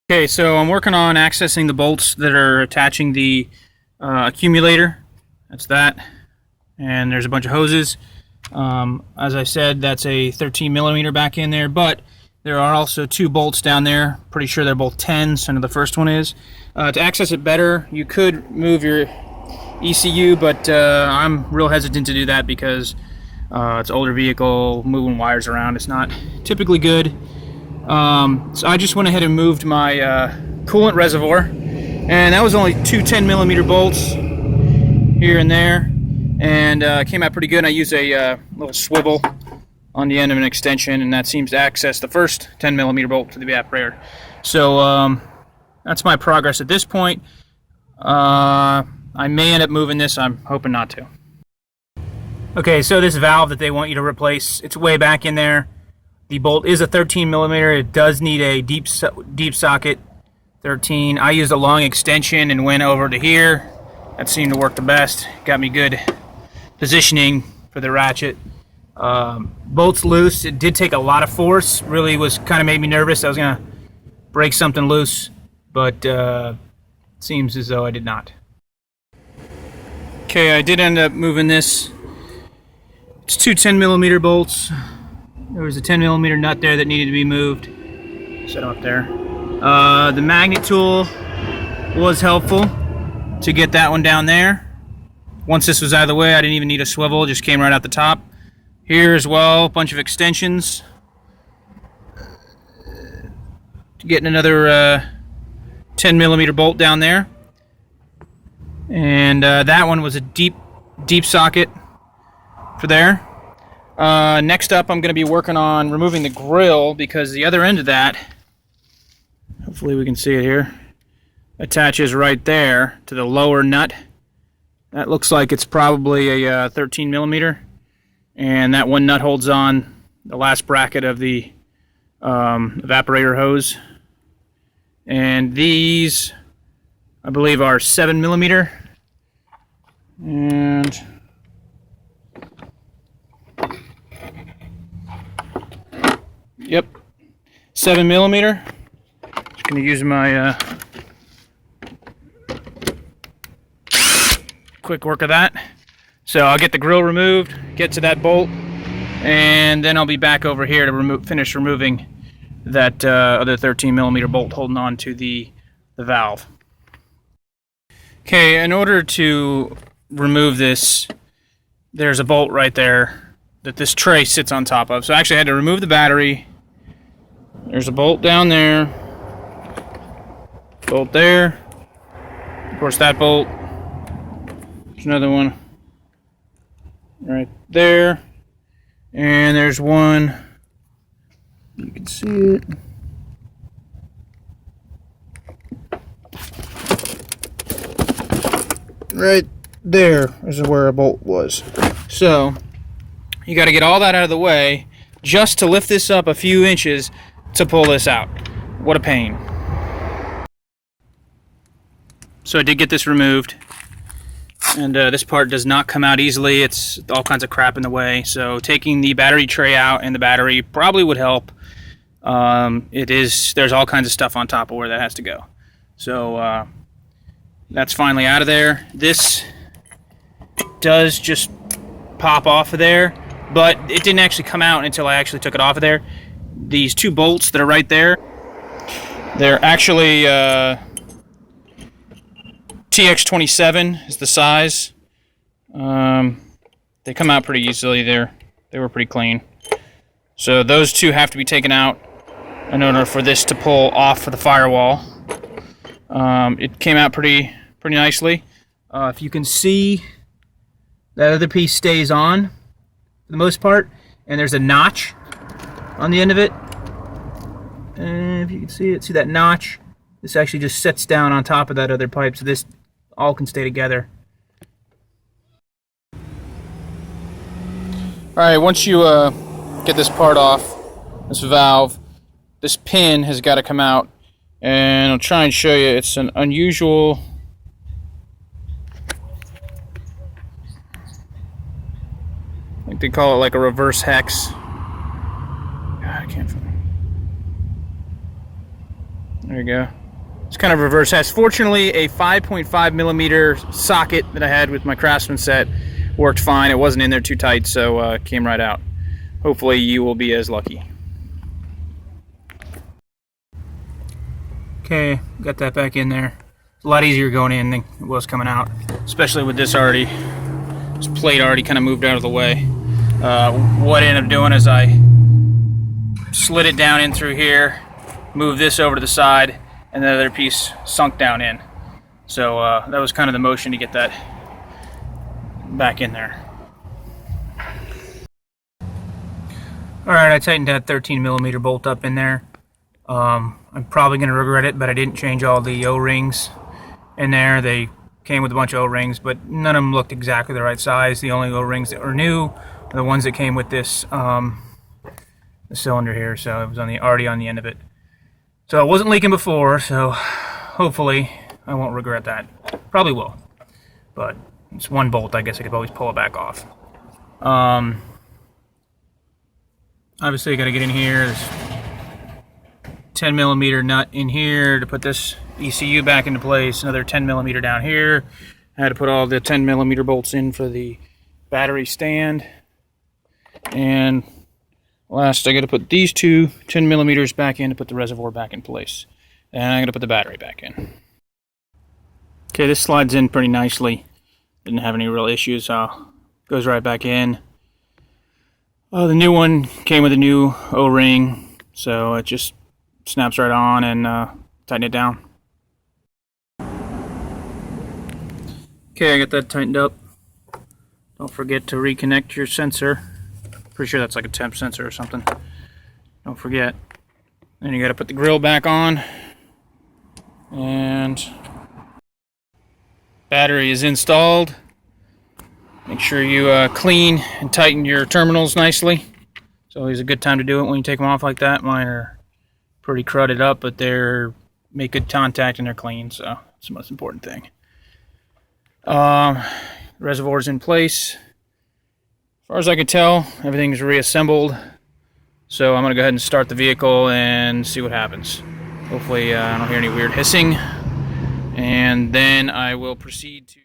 Okay, so I'm working on accessing the bolts that are attaching the accumulator. That's that. And there's a bunch of hoses. As I said, that's a 13 millimeter back in there, but there are also two bolts down there. Pretty sure they're both 10s. I know the first one is. To access it better, you could move your ECU, but I'm real hesitant to do that because it's an older vehicle, moving wires around. It's not typically good. So I just went ahead and moved my coolant reservoir, and that was only two 10 millimeter bolts here and there, and came out pretty good. I used a little swivel on the end of an extension, and that seems to access the first 10 millimeter bolt to the evaporator. So that's my progress at this point. I may end up moving this. I'm hoping not to. Okay, so this valve that they want you to replace, it's way back in there. The bolt is a 13 millimeter. It does need a deep socket 13. I used a long extension and went over to here. That seemed to work the best. Got me good positioning for the ratchet. Bolt's loose. It did take a lot of force. Really was kind of made me nervous. I was gonna break something loose, but seems as though I did not. Okay, I did end up moving this. It's two 10 millimeter bolts. There was a 10 millimeter nut there that needed to be moved. Set them up there. The magnet tool was helpful to get that one down there. Once this was out of the way, I didn't even need a swivel, it just came right out the top. Here as well, a bunch of extensions. Getting another 10 millimeter bolt down there. And that one was a deep socket for there. Next up, I'm going to be working on removing the grill, because the other end of that, hopefully we can see it here, attaches right there to the lower nut. That looks like it's probably a 13 millimeter, and that one nut holds on the last bracket of the evaporator hose. And these, I believe, are 7 millimeter, and yep, 7 millimeter. Just going to use my quick work of that. So I'll get the grill removed, get to that bolt, and then I'll be back over here to finish removing that other 13 millimeter bolt holding on to the valve. Okay, in order to remove this, there's a bolt right there that this tray sits on top of. So I actually had to remove the battery. There's a bolt down there, bolt there, of course that bolt, there's another one right there, and there's one, you can see it, right there is where a bolt was. So you got to get all that out of the way just to lift this up a few inches to pull this out. What a pain. So I did get this removed, and this part does not come out easily. It's all kinds of crap in the way, so taking the battery tray out and the battery probably would help. There's all kinds of stuff on top of where that has to go. So that's finally out of there. This does just pop off of there, but it didn't actually come out until I actually took it off of there. These two bolts that are right there, they're actually TX27 is the size. They come out pretty easily. They were pretty clean. So those two have to be taken out in order for this to pull off of the firewall. It came out pretty nicely. If you can see, that other piece stays on for the most part, and there's a notch on the end of it, and if you can see it, see that notch? This actually just sets down on top of that other pipe, so this all can stay together. Alright, once you get this part off, this valve, this pin has got to come out, and I'll try and show you. It's an unusual, I think they call it like a reverse hex. God, I can't find it. There you go. It's kind of reverse hatch. Fortunately, a 5.5 millimeter socket that I had with my Craftsman set worked fine. It wasn't in there too tight, so it came right out. Hopefully you will be as lucky. Okay, got that back in there. It's a lot easier going in than it was coming out, especially with this plate already kind of moved out of the way. What I ended up doing is I slid it down in through here, moved this over to the side, and the other piece sunk down in. So that was kind of the motion to get that back in there. Alright, I tightened that 13 millimeter bolt up in there. I'm probably going to regret it, but I didn't change all the O-rings in there. They came with a bunch of O-rings, but none of them looked exactly the right size. The only O-rings that were new are the ones that came with this the cylinder here, so it was already on the end of it. So it wasn't leaking before, so hopefully I won't regret that. Probably will, but it's one bolt. I guess I could always pull it back off. Obviously, you got to get in here. There's 10 millimeter nut in here to put this ECU back into place. Another 10 millimeter down here. I had to put all the 10 millimeter bolts in for the battery stand. And last, I got to put these two 10 millimeters back in to put the reservoir back in place. And I'm going to put the battery back in. Okay, this slides in pretty nicely. Didn't have any real issues. Goes right back in. The new one came with a new O-ring, so it just snaps right on and tighten it down. Okay, I got that tightened up. Don't forget to reconnect your sensor. Pretty sure that's like a temp sensor or something. Don't forget. Then you got to put the grill back on, and battery is installed. Make sure you clean and tighten your terminals nicely. It's always a good time to do it when you take them off like that. Mine are pretty crudded up, but they're make good contact and they're clean, so it's the most important thing. Reservoir's in place. As far as I can tell, everything's reassembled. So I'm going to go ahead and start the vehicle and see what happens. Hopefully I don't hear any weird hissing. And then I will proceed to